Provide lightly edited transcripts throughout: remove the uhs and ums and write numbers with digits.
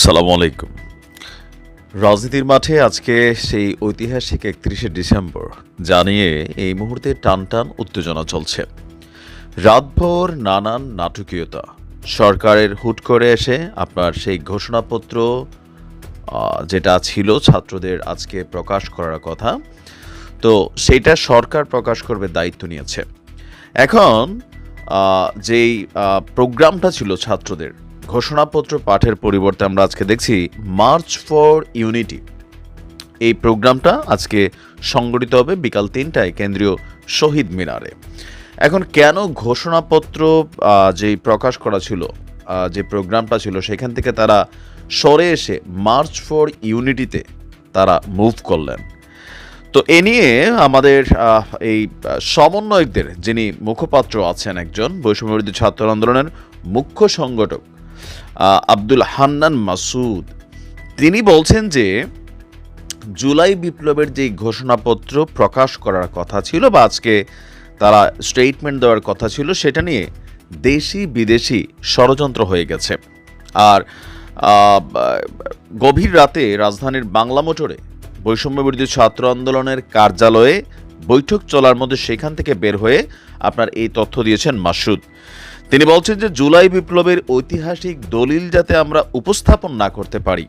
সালামু আলাইকুম। রাজনীতির মাঠে আজকে সেই ঐতিহাসিক ৩১শে ডিসেম্বর জানিয়ে এই মুহূর্তে টানটান উত্তেজনা চলছে। রাতভর নানান নাটকীয়তা, সরকারের হুট করে এসে আপনার সেই ঘোষণাপত্র যেটা ছিল ছাত্রদের আজকে প্রকাশ করার কথা, তো সেইটা সরকার প্রকাশ করবে দায়িত্ব নিয়েছে। এখন যেই প্রোগ্রামটা ছিল ছাত্রদের ঘোষণাপত্র পাঠের পরিবর্তে আমরা আজকে দেখছি মার্চ ফর ইউনিটি। এই প্রোগ্রামটা আজকে সংগঠিত হবে বিকাল ৩টায় কেন্দ্রীয় শহীদ মিনারে। এখন কেন ঘোষণাপত্র যেই প্রকাশ করা ছিল, যে প্রোগ্রামটা ছিল সেখান থেকে তারা সরে এসে মার্চ ফর ইউনিটিতে তারা মুভ করলেন? তো এ নিয়ে আমাদের এই সমন্বয়কদের যিনি মুখপাত্র আছেন, একজন বৈষম্যবিরোধী ছাত্র আন্দোলনের মুখ্য সংগঠক আব্দুল হান্নান মাসুদ, তিনি বলছেন যে জুলাই বিপ্লবের যে ঘোষণাপত্র প্রকাশ করার কথা ছিল বা আজকে তারা স্টেটমেন্ট দেওয়ার কথা ছিল, সেটা নিয়ে দেশি বিদেশি ষড়যন্ত্র হয়ে গেছে। আর গভীর রাতে রাজধানীর বাংলা মোটরে বৈষম্যবিরোধী ছাত্র আন্দোলনের কার্যালয়ে বৈঠক চলার মধ্যে সেখান থেকে বের হয়ে আপনার এই তথ্য দিয়েছেন মাসুদ। তিনি বলছেন যে জুলাই বিপ্লবের ঐতিহাসিক দলিল যাতে আমরা উপস্থাপন না করতে পারি,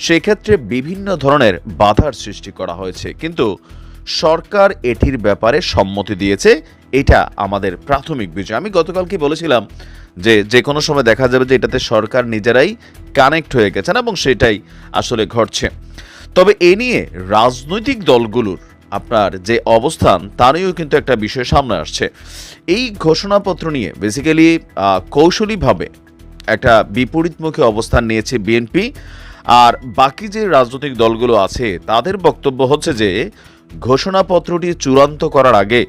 সেক্ষেত্রে বিভিন্ন ধরনের বাধার সৃষ্টি করা হয়েছে, কিন্তু সরকার এটির ব্যাপারে সম্মতি দিয়েছে। এটা আমাদের প্রাথমিক বিষয়। আমি গতকালকে বলেছিলাম যে কোনো সময় দেখা যাবে যে এটাতে সরকার নিজেরাই কানেক্ট হয়ে গেছেন এবং সেটাই আসলে ঘটছে। তবে এ নিয়ে রাজনৈতিক দলগুলোর আপনার যে অবস্থান, তা নিয়েও কিন্তু একটা বিষয় সামনে আসছে। এই ঘোষণাপত্র নিয়ে বেসিক্যালি কৌশলীভাবে একটা বিপরীতমুখী অবস্থান নিয়েছে বিএনপি, আর বাকি যে রাজনৈতিক দলগুলো আছে তাদের বক্তব্য হচ্ছে যে ঘোষণাপত্রটি চূড়ান্ত করার আগে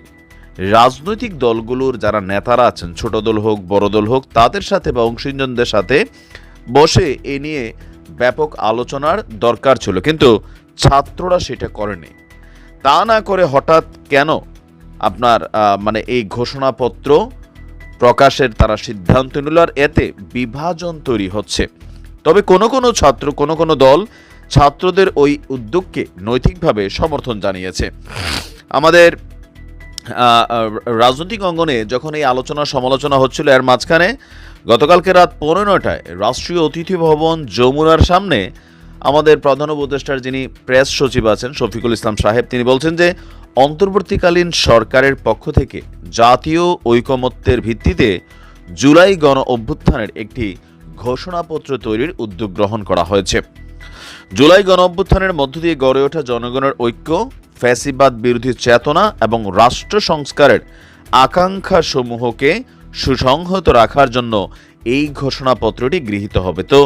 রাজনৈতিক দলগুলোর যারা নেতারা আছেন, ছোট দল হোক বড় দল হোক, তাদের সাথে বা অংশীজনদের সাথে বসে এ নিয়ে ব্যাপক আলোচনার দরকার ছিল, কিন্তু ছাত্ররা সেটা করেনি। তা না করে হঠাৎ কেন আপনার এই ঘোষণাপত্র প্রকাশের তারা সিদ্ধান্ত নিল, আর এতে বিভাজন তৈরি হচ্ছে। তবে কোনো ছাত্র, কোনো দল ছাত্রদের ওই উদ্যোগকে নৈতিকভাবে সমর্থন জানিয়েছে। আমাদের রাজনৈতিক অঙ্গনে যখন এই আলোচনা সমালোচনা হচ্ছিল, এর মাঝখানে গতকালকে রাত 9:15টায় রাষ্ট্রীয় অতিথি ভবন যমুনার সামনে আমাদের প্রধান উপদেষ্টার যিনি প্রেস সচিব আছেন শফিকুল ইসলাম সাহেব, তিনি বলছেন যে অন্তর্বর্তীকালীন সরকারের পক্ষ থেকে জাতীয় ঐকমত্যের ভিত্তিতে জুলাই গণ অভ্যুত্থানের একটি ঘোষণাপত্র তৈরির উদ্যোগ গ্রহণ করা হয়েছে। জুলাই গণ অভ্যুত্থানের মধ্য দিয়ে গড়ে ওঠা জনগণের ঐক্য, ফ্যাসিবাদ বিরোধী চেতনা এবং রাষ্ট্র সংস্কারের আকাঙ্ক্ষা সমূহকে সুসংহত রাখার জন্য এই ঘোষণাপত্রটি গৃহীত হবে। তো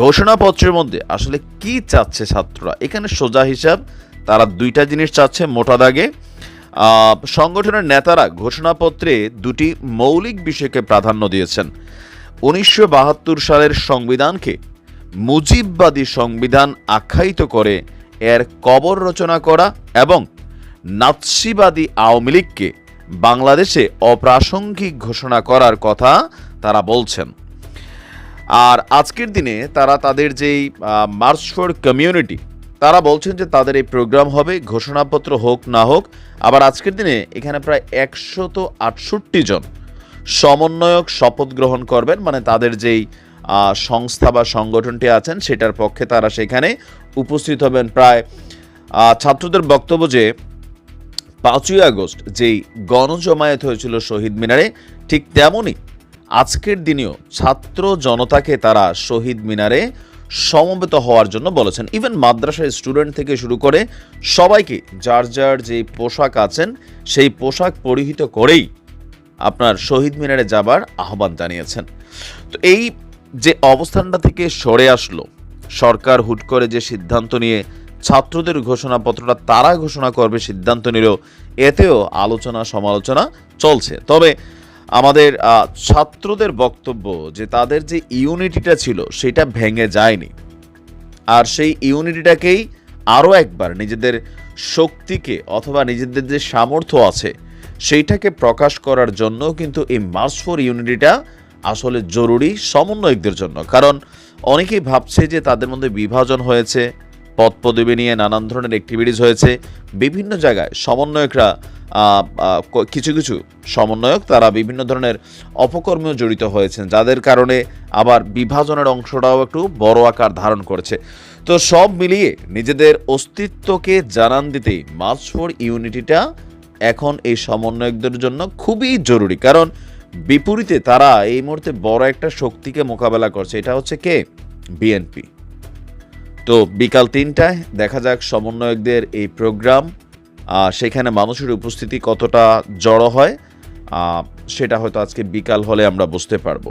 ঘোষণাপত্রের মধ্যে আসলে কি চাচ্ছে ছাত্ররা? এখানে সোজা হিসাব, তারা দুইটা জিনিস চাচ্ছে মোটা দাগে। সংগঠনের নেতারা ঘোষণাপত্রে দুটি মৌলিক বিষয়কে প্রাধান্য দিয়েছেন: 1972 সালের সংবিধানকে মুজিববাদী সংবিধান আখ্যায়িত করে এর কবর রচনা করা এবং নাৎসিবাদী আওয়ামী লীগকে বাংলাদেশে অপ্রাসঙ্গিক ঘোষণা করার কথা তারা বলছেন। আর আজকের দিনে তারা তাদের যেই মার্চ ফর কমিউনিটি, তারা বলছেন যে তাদের এই প্রোগ্রাম হবে, ঘোষণাপত্র হোক না হোক। আবার আজকের দিনে এখানে প্রায় 168 জন সমন্বয়ক শপথ গ্রহণ করবেন, তাদের যেই সংস্থা বা সংগঠনটি আছেন সেটার পক্ষে তারা সেখানে উপস্থিত হবেন। প্রায় ছাত্রদের বক্তব্য যে 5ই আগস্ট যেই গণজমায়েত হয়েছিল শহীদ মিনারে, ঠিক তেমনই আজকের দিনেও ছাত্র জনতাকে তারা শহীদ মিনারে সমবেত হওয়ার জন্য বলেছেন। ইভেন মাদ্রাসার স্টুডেন্ট থেকে শুরু করে সবাইকে যার যার যে পোশাক আছেন সেই পোশাক পরিহিত করেই আপনার শহীদ মিনারে যাবার আহ্বান জানিয়েছেন। তো এই যে অবস্থানটা থেকে সরে আসলো, সরকার হুট করে যে সিদ্ধান্ত নিয়ে ছাত্রদের ঘোষণাপত্রটা তারা ঘোষণা করবে সিদ্ধান্ত নিল, এতেও আলোচনা সমালোচনা চলছে। তবে আমাদের ছাত্রদের বক্তব্য যে তাদের যে ইউনিটিটা ছিল সেটা ভেঙে যায়নি, আর সেই ইউনিটিটাকেই আরও একবার নিজেদের শক্তিকে অথবা নিজেদের যে সামর্থ্য আছে সেইটাকে প্রকাশ করার জন্য কিন্তু এই মার্চ ফর ইউনিটিটা আসলে জরুরি সমন্বয়কদের জন্য। কারণ অনেকেই ভাবছে যে তাদের মধ্যে বিভাজন হয়েছে, পদপদবি নিয়ে নানান ধরনের অ্যাক্টিভিটিস হয়েছে। বিভিন্ন জায়গায় সমন্বয়করা কিছু কিছু সমন্বয়ক তারা বিভিন্ন ধরনের অপকর্মেও জড়িত হয়েছেন, যাদের কারণে আবার বিভাজনের অংশটাও একটু বড় আকার ধারণ করেছে। তো সব মিলিয়ে নিজেদের অস্তিত্বকে জানান দিতেই মার্চ ফর ইউনিটিটা এখন এই সমন্বয়কদের জন্য খুবই জরুরি। কারণ বিপরীতে তারা এই মুহূর্তে বড় একটা শক্তিকে মোকাবেলা করছে, এটা হচ্ছে কে? বিএনপি। তো বিকাল ৩টায় দেখা যাক সমন্বয়কদের এই প্রোগ্রাম, সেখানে মানুষের উপস্থিতি কতটা জড়ো হয়, সেটা হয়তো আজকে বিকাল হলে আমরা বুঝতে পারবো।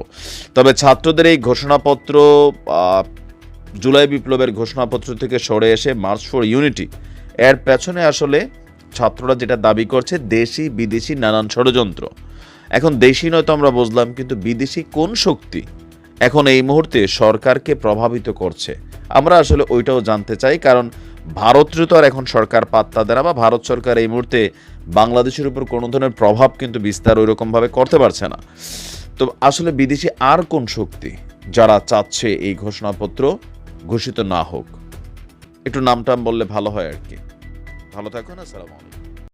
তবে ছাত্রদের এই ঘোষণাপত্র, জুলাই বিপ্লবের ঘোষণাপত্র থেকে সরে এসে মার্চ ফর ইউনিটি, এর পেছনে আসলে ছাত্ররা যেটা দাবি করছে দেশি বিদেশি নানান ষড়যন্ত্র। এখন দেশি নয়তো আমরা বুঝলাম, কিন্তু বিদেশি কোন শক্তি এখন এই মুহূর্তে সরকারকে প্রভাবিত করছে আমরা আসলে ওইটাও জানতে চাই। কারণ ভারতের তো আর এখন সরকার পাত্তা দেয় না, বা ভারত সরকার এই মুহূর্তে বাংলাদেশের উপর কোনো ধরনের প্রভাব কিন্তু বিস্তার ওইরকমভাবে করতে পারছে না। তো আসলে বিদেশি আর কোন শক্তি যারা চাচ্ছে এই ঘোষণাপত্র ঘোষিত না হোক? একটু নামটাম বললে ভালো হয় আর কি। ভালো থাকুন, আসসালামু আলাইকুম।